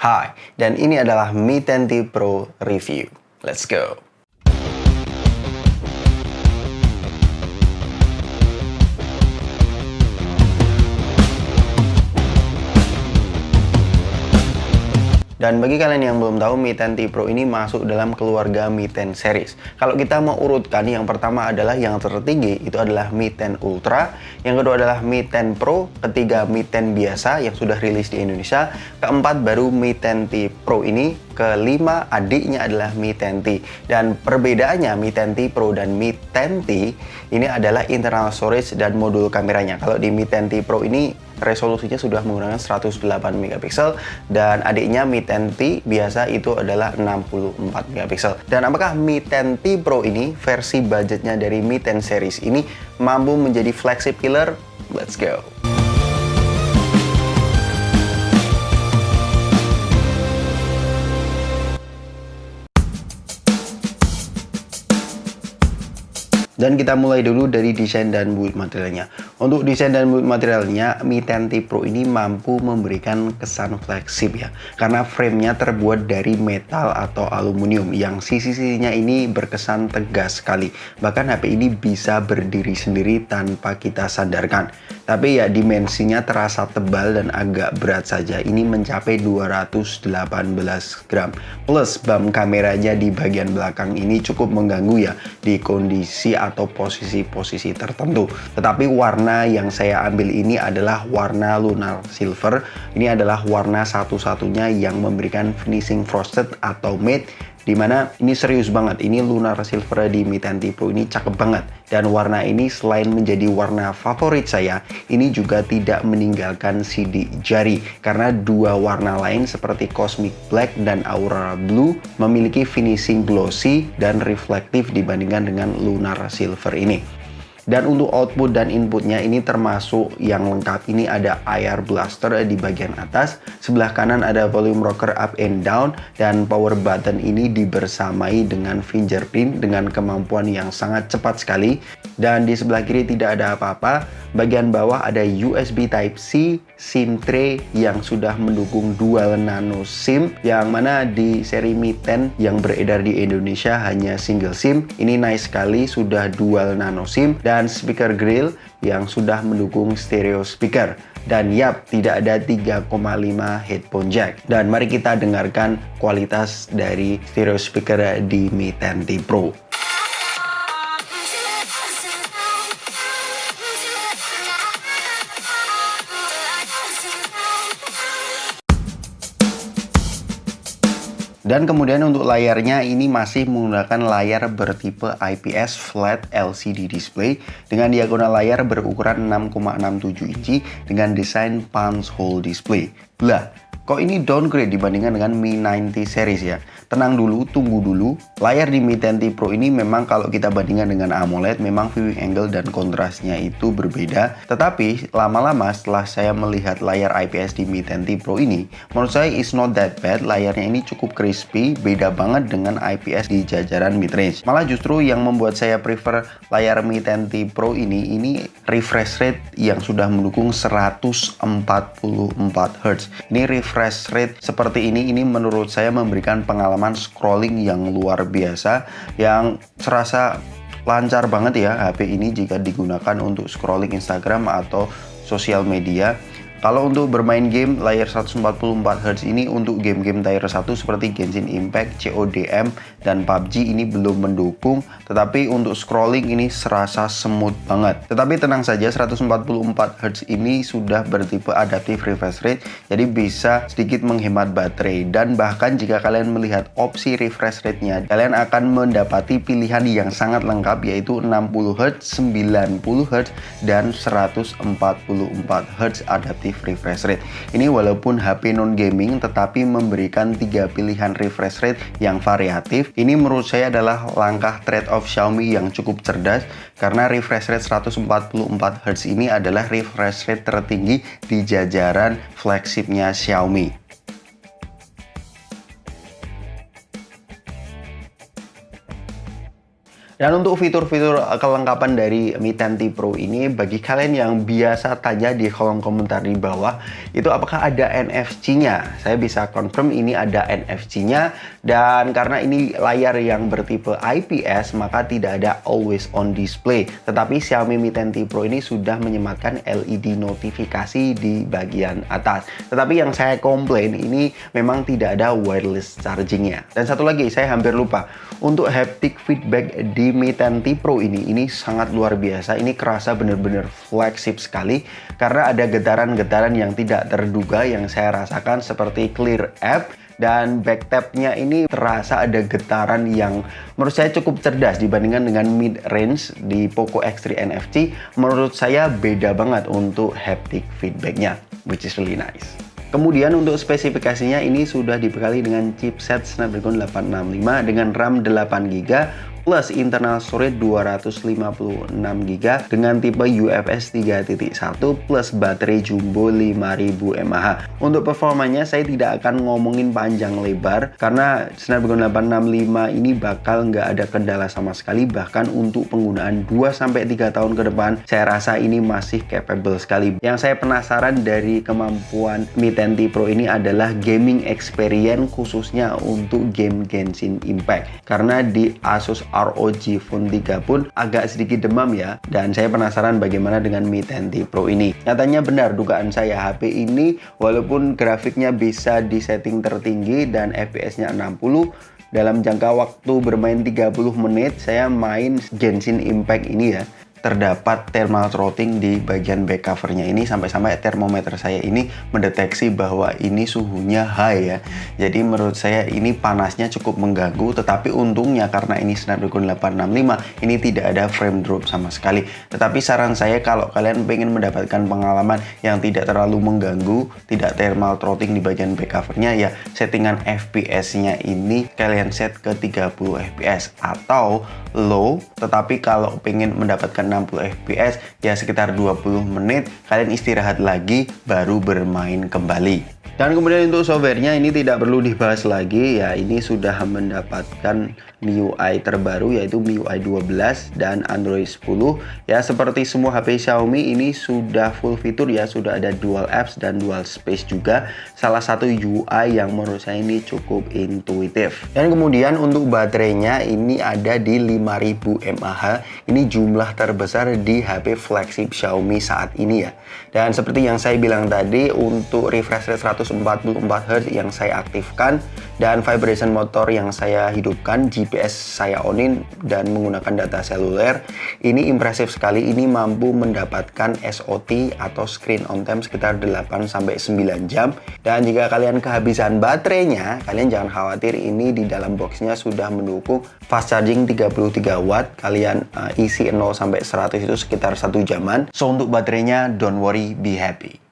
Hai, dan ini adalah Mi 10T Pro Review. Let's go! Dan bagi kalian yang belum tahu, Mi 10T Pro ini masuk dalam keluarga Mi 10 series. Kalau kita mau urutkan, yang pertama adalah yang tertinggi, itu adalah Mi 10 Ultra. Yang kedua adalah Mi 10 Pro. Ketiga, Mi 10 biasa yang sudah rilis di Indonesia. Keempat, baru Mi 10T Pro ini. Kelima, adiknya adalah Mi 10T. Dan perbedaannya Mi 10T Pro dan Mi 10T ini adalah internal storage dan modul kameranya. Kalau di Mi 10T Pro ini resolusinya sudah menggunakan 108 megapiksel dan adiknya Mi 10T biasa itu adalah 64 megapiksel. Dan apakah Mi 10T Pro ini versi budgetnya dari Mi 10 series ini mampu menjadi flagship killer? Let's go! Dan kita mulai dulu dari desain dan build materialnya. Untuk desain dan build materialnya, Mi 10T Pro ini mampu memberikan kesan flagship ya. Karena framenya terbuat dari metal atau aluminium yang sisi-sisinya ini berkesan tegas sekali. Bahkan HP ini bisa berdiri sendiri tanpa kita sadarkan. Tapi ya dimensinya terasa tebal dan agak berat saja. Ini mencapai 218 gram. Plus bump kameranya di bagian belakang ini cukup mengganggu ya di kondisi atau posisi-posisi tertentu. Tetapi warna yang saya ambil ini adalah warna lunar silver. Ini adalah warna satu-satunya yang memberikan finishing frosted atau matte, dimana ini serius banget. Ini lunar silver di Mi 10T Pro ini cakep banget. Dan warna ini selain menjadi warna favorit saya, ini juga tidak meninggalkan sidik jari. Karena dua warna lain seperti Cosmic Black dan Aurora Blue memiliki finishing glossy dan reflektif dibandingkan dengan lunar silver ini. Dan untuk output dan inputnya ini termasuk yang lengkap. Ini ada IR blaster di bagian atas, sebelah kanan ada volume rocker up and down, dan power button ini dibersamai dengan fingerprint dengan kemampuan yang sangat cepat sekali. Dan di sebelah kiri tidak ada apa-apa. Bagian bawah ada USB Type-C, SIM tray yang sudah mendukung dual nano SIM, yang mana di seri Mi 10 yang beredar di Indonesia hanya single SIM. Ini nice sekali, sudah dual nano SIM. Dan speaker grill yang sudah mendukung stereo speaker. Dan yap, tidak ada 3,5 headphone jack. Dan mari kita dengarkan kualitas dari stereo speaker di Mi 10T Pro. Dan kemudian untuk layarnya ini masih menggunakan layar bertipe IPS Flat LCD display dengan diagonal layar berukuran 6,67 inci dengan desain punch hole display. Lah, kok ini downgrade dibandingkan dengan Mi 90 series ya? Tenang dulu, tunggu dulu. Layar di Mi 10T Pro ini memang kalau kita bandingkan dengan AMOLED, memang viewing angle dan kontrasnya itu berbeda. Tetapi lama-lama setelah saya melihat layar IPS di Mi 10T Pro ini, menurut saya is not that bad. Layarnya ini cukup crispy, beda banget dengan IPS di jajaran mid-range. Malah justru yang membuat saya prefer layar Mi 10T Pro ini refresh rate yang sudah mendukung 144 Hz. Ini refresh rate seperti ini menurut saya memberikan pengalaman scrolling yang luar biasa, yang serasa lancar banget ya HP ini jika digunakan untuk scrolling Instagram atau sosial media. Kalau untuk bermain game, layar 144 Hz ini untuk game-game tier 1 seperti Genshin Impact, CODM, dan PUBG ini belum mendukung. Tetapi untuk scrolling ini serasa smooth banget. Tetapi tenang saja, 144 Hz ini sudah bertipe adaptive refresh rate, jadi bisa sedikit menghemat baterai. Dan bahkan jika kalian melihat opsi refresh rate-nya, kalian akan mendapati pilihan yang sangat lengkap, yaitu 60 Hz, 90 Hz, dan 144 Hz adaptive refresh rate. Ini walaupun HP non gaming tetapi memberikan 3 pilihan refresh rate yang variatif. Ini menurut saya adalah langkah trade-off Xiaomi yang cukup cerdas, karena refresh rate 144 Hz ini adalah refresh rate tertinggi di jajaran flagshipnya Xiaomi. Dan untuk fitur-fitur kelengkapan dari Mi 10T Pro ini, bagi kalian yang biasa tanya di kolom komentar di bawah, itu apakah ada NFC-nya? Saya bisa confirm ini ada NFC-nya, dan karena ini layar yang bertipe IPS, maka tidak ada always on display. Tetapi Xiaomi Mi 10T Pro ini sudah menyematkan LED notifikasi di bagian atas. Tetapi yang saya komplain ini memang tidak ada wireless charging-nya. Dan satu lagi, saya hampir lupa. Untuk haptic feedback di Mi 10T Pro ini sangat luar biasa. Ini kerasa benar-benar flagship sekali karena ada getaran-getaran yang tidak terduga yang saya rasakan seperti clear app, dan back tap-nya ini terasa ada getaran yang menurut saya cukup cerdas dibandingkan dengan mid range di Poco X3 NFC. Menurut saya beda banget untuk haptic feedback-nya, which is really nice. Kemudian untuk spesifikasinya ini sudah dibekali dengan chipset Snapdragon 865 dengan RAM 8GB plus internal storage 256GB dengan tipe UFS 3.1 plus baterai jumbo 5000 mAh. Untuk performanya saya tidak akan ngomongin panjang lebar karena Snapdragon 865 ini bakal nggak ada kendala sama sekali, bahkan untuk penggunaan 2-3 tahun ke depan saya rasa ini masih capable sekali. Yang saya penasaran dari kemampuan Mi 10T Pro ini adalah gaming experience, khususnya untuk game Genshin Impact, karena di Asus ROG Phone 3 pun agak sedikit demam ya, dan saya penasaran bagaimana dengan Mi 10T Pro ini. Nyatanya benar dugaan saya, HP ini walaupun grafiknya bisa di setting tertinggi dan FPS-nya 60, dalam jangka waktu bermain 30 menit saya main Genshin Impact ini ya, terdapat thermal throttling di bagian back covernya ini, sampai-sampai termometer saya ini mendeteksi bahwa ini suhunya high ya. Jadi menurut saya ini panasnya cukup mengganggu, tetapi untungnya karena ini Snapdragon 865 ini tidak ada frame drop sama sekali. Tetapi saran saya kalau kalian pengen mendapatkan pengalaman yang tidak terlalu mengganggu, tidak thermal throttling di bagian back covernya, ya settingan FPS-nya ini kalian set ke 30 fps atau low. Tetapi kalau pengen mendapatkan 60 fps ya sekitar 20 menit kalian istirahat lagi baru bermain kembali. Dan kemudian untuk softwarenya ini tidak perlu dibahas lagi ya, ini sudah mendapatkan MIUI terbaru yaitu MIUI 12 dan Android 10 ya. Seperti semua HP Xiaomi ini sudah full fitur ya, sudah ada dual apps dan dual space juga. Salah satu UI yang menurut saya ini cukup intuitif. Dan kemudian untuk baterainya ini ada di 5000 mAh. Ini jumlah terbesar di HP flagship Xiaomi saat ini ya. Dan seperti yang saya bilang tadi, untuk refresh rate 144Hz yang saya aktifkan dan vibration motor yang saya hidupkan, GPS saya onin dan menggunakan data seluler, ini impresif sekali. Ini mampu mendapatkan SOT atau screen on time sekitar 8-9 jam. Dan jika kalian kehabisan baterainya, kalian jangan khawatir, ini di dalam boxnya sudah mendukung fast charging 33 watt. Kalian isi 0-100 itu sekitar 1 jaman. So untuk baterainya don't worry, be happy.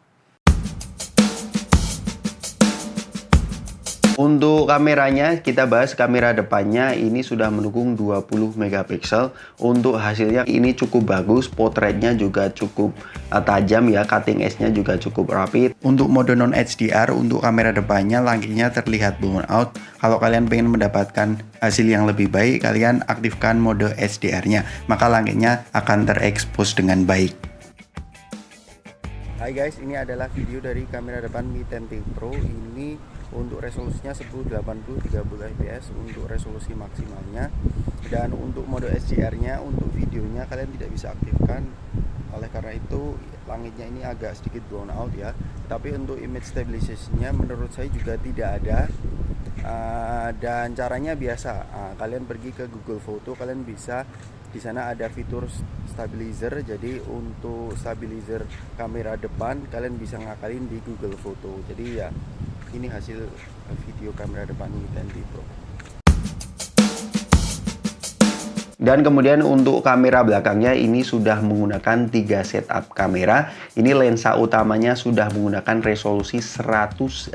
Untuk kameranya, kita bahas kamera depannya ini sudah mendukung 20 megapiksel. Untuk hasilnya ini cukup bagus, potretnya juga cukup tajam ya, cutting edge-nya juga cukup rapi. Untuk mode non HDR, untuk kamera depannya langitnya terlihat blown out. Kalau kalian pengen mendapatkan hasil yang lebih baik, kalian aktifkan mode HDR-nya, maka langitnya akan terekspos dengan baik. Hai guys, ini adalah video dari kamera depan Mi 10T Pro. Ini untuk resolusinya 1080 30 fps untuk resolusi maksimalnya, dan untuk mode HDR-nya untuk videonya kalian tidak bisa aktifkan, oleh karena itu langitnya ini agak sedikit blown out ya. Tapi untuk image stabilization-nya menurut saya juga tidak ada. Dan caranya biasa, kalian pergi ke Google Photo, kalian bisa di sana ada fitur stabilizer. Jadi untuk stabilizer kamera depan kalian bisa ngakalin di Google Photo. Jadi ya ini hasil video kamera depan Mi 10T Pro. Dan kemudian untuk kamera belakangnya ini sudah menggunakan 3 setup kamera. Ini lensa utamanya sudah menggunakan resolusi 108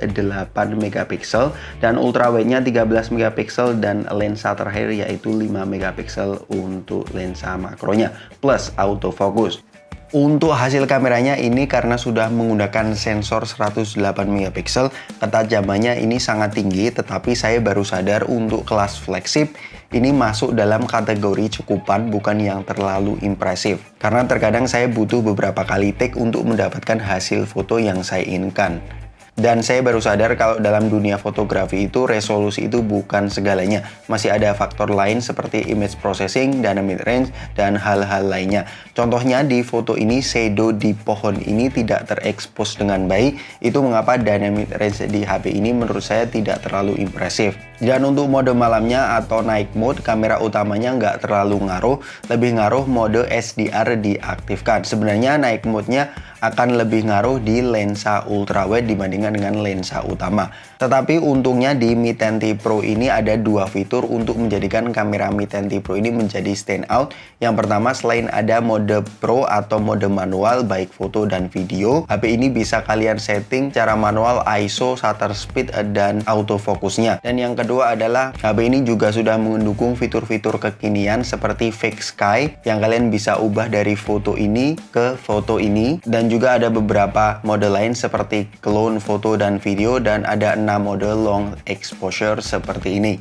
megapiksel dan ultrawide-nya 13 megapiksel, dan lensa terakhir yaitu 5 megapiksel untuk lensa makronya plus autofocus. Untuk hasil kameranya ini karena sudah menggunakan sensor 108 megapiksel, ketajamannya ini sangat tinggi, tetapi saya baru sadar untuk kelas flagship ini masuk dalam kategori cukupan, bukan yang terlalu impresif. Karena terkadang saya butuh beberapa kali take untuk mendapatkan hasil foto yang saya inginkan. Dan saya baru sadar kalau dalam dunia fotografi itu resolusi itu bukan segalanya. Masih ada faktor lain seperti image processing, dynamic range, dan hal-hal lainnya. Contohnya di foto ini shadow di pohon ini tidak terekspos dengan baik. Itu mengapa dynamic range di HP ini menurut saya tidak terlalu impresif. Dan untuk mode malamnya atau night mode, kamera utamanya nggak terlalu ngaruh. Lebih ngaruh mode SDR diaktifkan. Sebenarnya night mode-nya akan lebih ngaruh di lensa ultrawide dibandingkan dengan lensa utama. Tetapi untungnya di Mi 10T Pro ini ada dua fitur untuk menjadikan kamera Mi 10T Pro ini menjadi stand out. Yang pertama, selain ada mode Pro atau mode manual baik foto dan video, HP ini bisa kalian setting cara manual ISO, shutter speed, dan autofokusnya. Dan yang kedua adalah HP ini juga sudah mendukung fitur-fitur kekinian seperti fake sky yang kalian bisa ubah dari foto ini ke foto ini, dan juga ada beberapa mode lain seperti clone foto dan video, dan ada 6 mode long exposure seperti ini.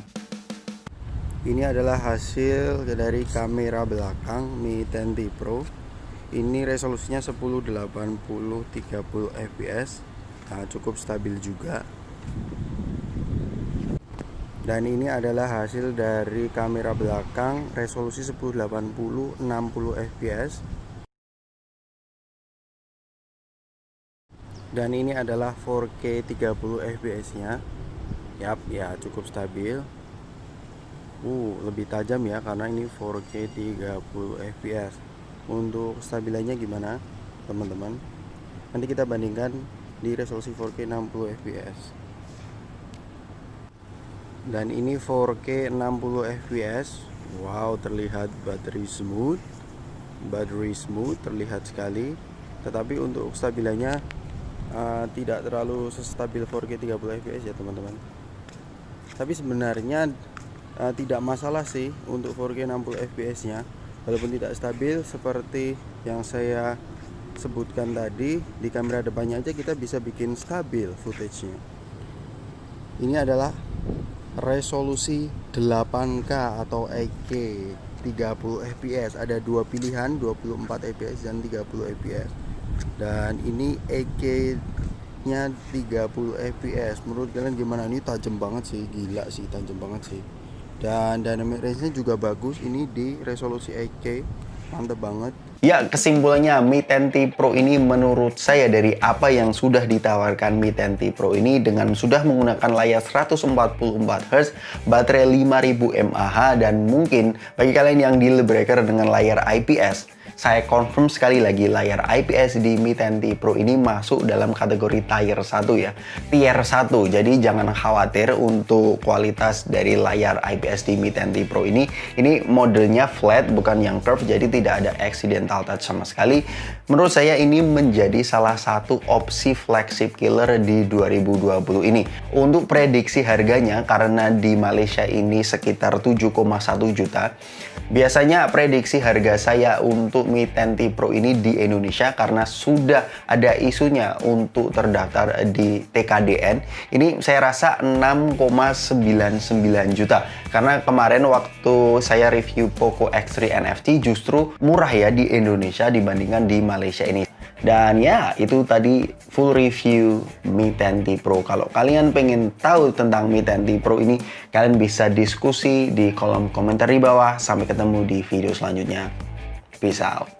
Ini adalah hasil dari kamera belakang Mi 10T Pro. Ini resolusinya 1080 30 fps. Nah, cukup stabil juga. Dan ini adalah hasil dari kamera belakang resolusi 1080 60 fps. Dan ini adalah 4K 30 fps nya. Yap, ya cukup stabil. Lebih tajam ya karena ini 4K 30 fps. Untuk stabilannya gimana teman-teman? Nanti kita bandingkan di resolusi 4K 60 fps. Dan ini 4K 60 fps. Wow, terlihat battery smooth terlihat sekali. Tetapi untuk stabilannya tidak terlalu stabil 4K 30 fps ya teman-teman. Tapi sebenarnya tidak masalah sih untuk 4K 60 fps nya, walaupun tidak stabil seperti yang saya sebutkan tadi. Di kamera depannya aja kita bisa bikin stabil footage nya. Ini adalah resolusi 8K atau 8K 30 fps. Ada dua pilihan, 24 fps dan 30 fps. Dan ini 8K nya 30 fps. Menurut kalian gimana? Ini tajam banget sih, gila sih, tajam banget sih. Dan dynamic range nya juga bagus. Ini di resolusi 8K, mantep banget. Ya, kesimpulannya Mi 10T Pro ini menurut saya dari apa yang sudah ditawarkan Mi 10T Pro ini dengan sudah menggunakan layar 144Hz, baterai 5000 mAh, dan mungkin bagi kalian yang deal breaker dengan layar IPS, saya confirm sekali lagi layar IPS di Mi 10T Pro ini masuk dalam kategori tier 1 ya. Tier 1. Jadi jangan khawatir untuk kualitas dari layar IPS di Mi 10T Pro ini. Ini modelnya flat bukan yang curve, jadi tidak ada accidental touch sama sekali. Menurut saya ini menjadi salah satu opsi flagship killer di 2020 ini. Untuk prediksi harganya, karena di Malaysia ini sekitar 7,1 juta. Biasanya prediksi harga saya untuk Mi 10T Pro ini di Indonesia, karena sudah ada isunya untuk terdaftar di TKDN, ini saya rasa 6,99 juta. Karena kemarin waktu saya review Poco X3 NFT justru murah ya di Indonesia dibandingkan di Malaysia ini. Dan ya, itu tadi full review Mi 10T Pro. Kalau kalian pengen tahu tentang Mi 10T Pro ini, kalian bisa diskusi di kolom komentar di bawah. Sampai ketemu di video selanjutnya. Peace out.